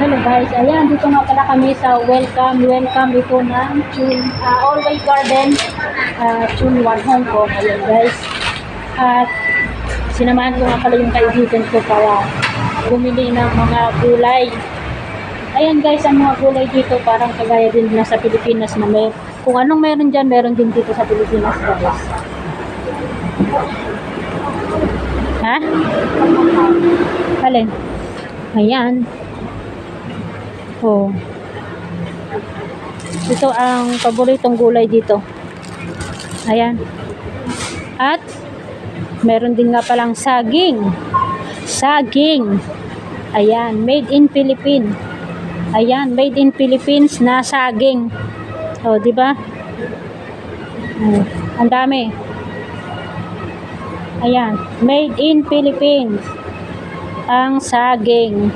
Hello guys, ayan, dito nga pala kami sa welcome ito ng Always Garden, Chunwan, Hong Kong. Ayan guys, at sinamahan ko nga pala yung kaibigan ko para bumili ng mga gulay. Ayan guys, ang mga gulay dito parang kagaya din na sa Pilipinas na may, kung anong meron dyan, meron din dito sa Pilipinas guys. Ha? Alin? Ayan. Oh. Ito ang paboritong gulay dito. Ayan. At meron din nga palang saging. Saging. Ayan, made in Philippines. Ayan, made in Philippines na saging. Oh, di ba? Ang dami. Ayan, made in Philippines. Ang saging.